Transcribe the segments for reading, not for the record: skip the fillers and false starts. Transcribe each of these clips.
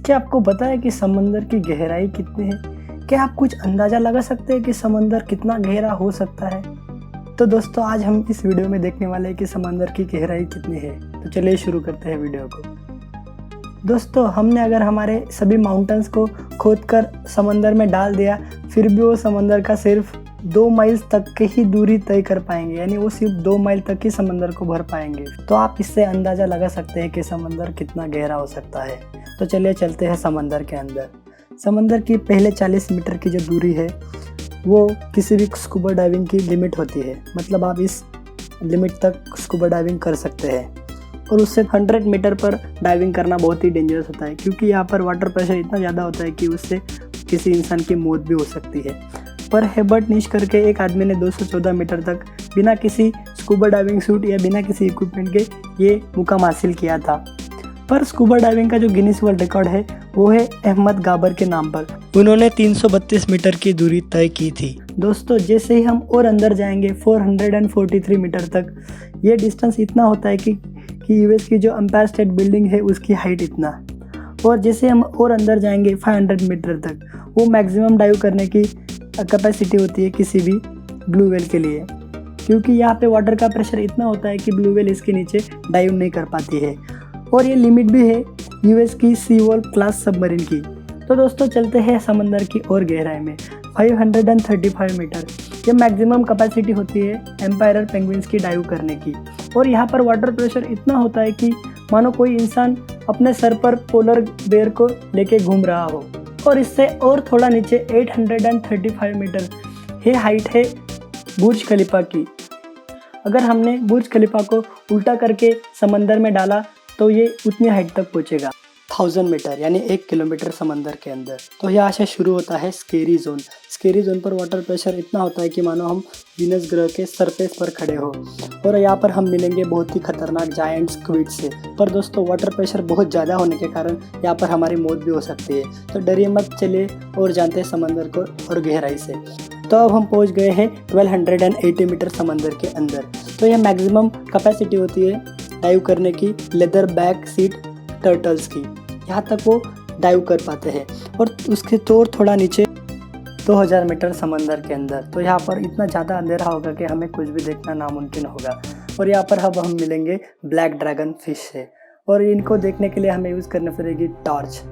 क्या आपको पता है कि समंदर की गहराई कितनी है? क्या आप कुछ अंदाज़ा लगा सकते हैं कि समंदर कितना गहरा हो सकता है? तो दोस्तों आज हम इस वीडियो में देखने वाले हैं कि समंदर की गहराई कितनी है। तो चलिए शुरू करते हैं वीडियो को। दोस्तों हमने अगर हमारे सभी माउंटेन्स को खोदकर समंदर में डाल दिया, फिर भी वो समंदर का सिर्फ 2 माइल तक की ही दूरी तय कर पाएंगे, यानी वो सिर्फ 2 माइल तक ही समंदर को भर पाएंगे। तो आप इससे अंदाज़ा लगा सकते हैं कि समंदर कितना गहरा हो सकता है। तो चलिए चलते हैं समंदर के अंदर। समंदर की पहले 40 मीटर की जो दूरी है वो किसी भी स्कूबा डाइविंग की लिमिट होती है, मतलब आप इस लिमिट तक स्कूबा डाइविंग कर सकते हैं। और उससे 100 मीटर पर डाइविंग करना बहुत ही डेंजरस होता है, क्योंकि यहाँ पर वाटर प्रेशर इतना ज़्यादा होता है कि उससे किसी इंसान की मौत भी हो सकती है। पर हेबर्ट निश करके एक आदमी ने 214 मीटर तक बिना किसी स्कूबा डाइविंग सूट या बिना किसी इक्विपमेंट के ये मुकाम हासिल किया था। पर स्कूबा डाइविंग का जो गिनीज वर्ल्ड रिकॉर्ड है वो है अहमद गाबर के नाम पर। उन्होंने 332 मीटर की दूरी तय की थी। दोस्तों जैसे ही हम और अंदर जाएंगे 443 मीटर तक, ये डिस्टेंस इतना होता है कि यूएस की जो एम्पायर स्टेट बिल्डिंग है उसकी हाइट इतना। और जैसे हम और अंदर जाएंगे 500 मीटर तक, वो मैक्सिमम डाइव करने की कैपेसिटी होती है किसी भी ब्लू व्हेल के लिए, क्योंकि यहाँ पे वाटर का प्रेशर इतना होता है कि ब्लू व्हेल इसके नीचे डाइव नहीं कर पाती है। और ये लिमिट भी है यूएस की सी वॉल्फ क्लास सबमरीन की। तो दोस्तों चलते हैं समंदर की और गहराई में। 535 मीटर ये मैक्सिमम कैपेसिटी होती है एम्पायर पेंगुइन्स की डाइव करने की। और यहाँ पर वाटर प्रेशर इतना होता है कि मानो कोई इंसान अपने सर पर पोलर बेयर को लेके घूम रहा हो। और इससे और थोड़ा नीचे 835 मीटर ये हाइट है बुर्ज खलीफा की। अगर हमने बुर्ज खलीफा को उल्टा करके समंदर में डाला तो ये उतनी हाइट तक पहुंचेगा, 1000 मीटर यानी 1 किलोमीटर समंदर के अंदर। तो यहाँ से शुरू होता है स्केरी जोन। स्केरी जोन पर वाटर प्रेशर इतना होता है कि मानो हम वीनस ग्रह के सरफेस पर खड़े हो। और यहाँ पर हम मिलेंगे बहुत ही खतरनाक जायंट स्क्विड से। पर दोस्तों वाटर प्रेशर बहुत ज़्यादा होने के कारण यहाँ पर हमारी मौत भी हो सकती है। तो डरिए मत, चलिए और जानते हैं समंदर को और गहराई से। तो अब हम पहुँच गए हैं 1280 मीटर समंदर के अंदर। तो यह मैक्सिमम कैपेसिटी होती है डाइव करने की लेदर बैक सीट टर्टल्स की। यहाँ तक वो डाइव कर पाते हैं। और उसके तो थोड़ा नीचे 2000 मीटर समंदर के अंदर। तो यहाँ पर इतना ज़्यादा अंधेरा होगा कि हमें कुछ भी देखना नामुमकिन होगा। और यहाँ पर अब हम मिलेंगे ब्लैक ड्रैगन फिश से, और इनको देखने के लिए हमें यूज़ करनी पड़ेगी टॉर्च।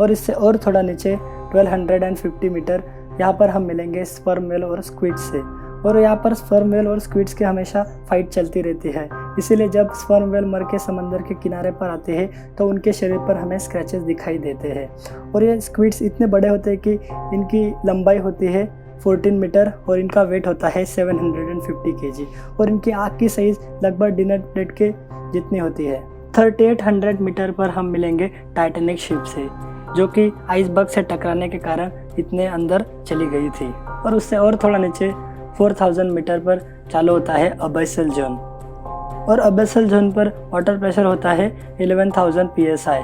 और इससे और थोड़ा नीचे 1250 मीटर यहाँ पर हम मिलेंगे स्पर्म वेल और स्क्विड से। और यहाँ पर स्पर्म वेल और स्क्विड्स की हमेशा फाइट चलती रहती है, इसीलिए जब स्पर्म वेल मर के समंदर के किनारे पर आते हैं तो उनके शरीर पर हमें स्क्रैचेस दिखाई देते हैं। और ये स्क्विड्स इतने बड़े होते हैं कि इनकी लंबाई होती है 14 मीटर और इनका वेट होता है 750 kg। और इनकी आँख की साइज़ लगभग डिनर प्लेट के जितनी होती है। 3800 मीटर पर हम मिलेंगे टाइटैनिक शिप से, जो कि आइसबर्ग से टकराने के कारण इतने अंदर चली गई थी। और उससे और थोड़ा नीचे 4000 मीटर पर चालू होता है अबैसल जोन। और अबैसल जोन पर वाटर प्रेशर होता है 11000 psi।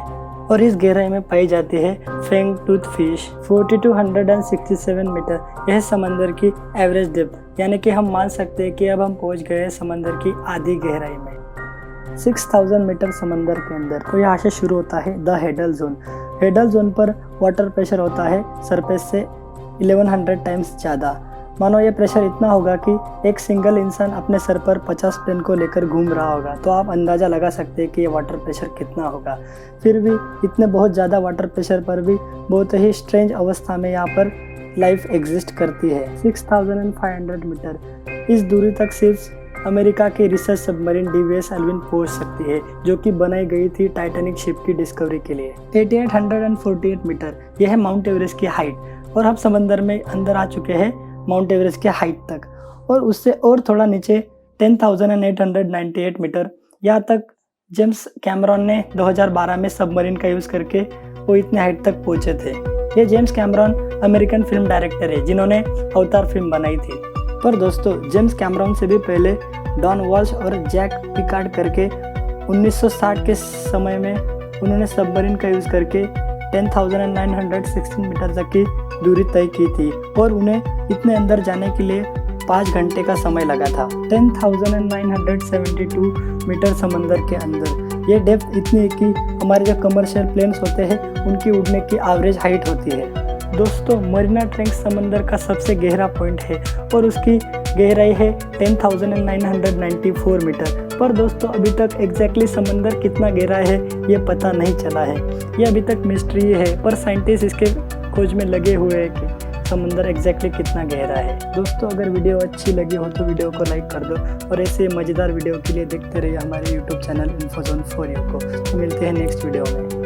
और इस गहराई में पाई जाती है फ्रैंक टूथ फिश। 4267 मीटर यह समंदर की एवरेज डेप्थ, यानी कि हम मान सकते हैं कि अब हम पहुंच गए हैं समंदर की आधी गहराई में, 6000 मीटर समंदर के अंदर। तो यहाँ से शुरू होता है the hadal zone. Hadal zone पर वाटर प्रेशर होता है सरफेस से 1100 टाइम्स ज़्यादा। मानो ये प्रेशर इतना होगा कि एक सिंगल इंसान अपने सर पर 50 टन को लेकर घूम रहा होगा। तो आप अंदाज़ा लगा सकते हैं कि ये वाटर प्रेशर कितना होगा। फिर भी इतने बहुत ज़्यादा वाटर प्रेशर पर भी बहुत ही स्ट्रेंज अवस्था में यहाँ पर लाइफ एग्जिस्ट करती है। 6500 मीटर इस दूरी तक सिर्फ अमेरिका की रिसर्च सबमरीन DVS एल्विन पहुँच सकती है, जो कि बनाई गई थी टाइटैनिक शिप की डिस्कवरी के लिए। 8848 मीटर यह है माउंट एवरेस्ट की हाइट। और हम समंदर में अंदर आ चुके हैं माउंट एवरेस्ट के हाइट तक। और उससे और थोड़ा नीचे 10,898 मीटर यहाँ तक जेम्स कैमरॉन ने 2012 में सबमरीन का यूज़ करके वो इतने हाइट तक पहुँचे थे। ये James Cameron American film director है जिन्होंने अवतार फिल्म बनाई थी। पर दोस्तों जेम्स कैमरॉन से भी पहले डॉन वॉल्श और जैक पिकार्ड करके 1960 के समय में उन्होंने सबमरीन का यूज़ करके 10,916 मीटर तक की दूरी तय की थी। और उन्हें इतने अंदर जाने के लिए 5 घंटे का समय लगा था। 10,972 मीटर समंदर के अंदर। ये डेप्थ इतनी है कि हमारे जो कमर्शियल प्लेन्स होते हैं उनकी उड़ने की एवरेज हाइट होती है। दोस्तों मरीना ट्रंक समंदर का सबसे गहरा पॉइंट है और उसकी गहराई है 10,994 मीटर। पर दोस्तों अभी तक एग्जैक्टली समंदर कितना गहरा है ये पता नहीं चला है, ये अभी तक मिस्ट्री है। पर साइंटिस्ट इसके खोज में लगे हुए हैं कि समंदर एग्जैक्टली कितना गहरा है। दोस्तों अगर वीडियो अच्छी लगी हो तो वीडियो को लाइक कर दो और ऐसे मज़ेदार वीडियो के लिए देखते रहिए हमारे यूट्यूब चैनल इन्फोजोन फॉर यू को। तो मिलते हैं नेक्स्ट वीडियो में।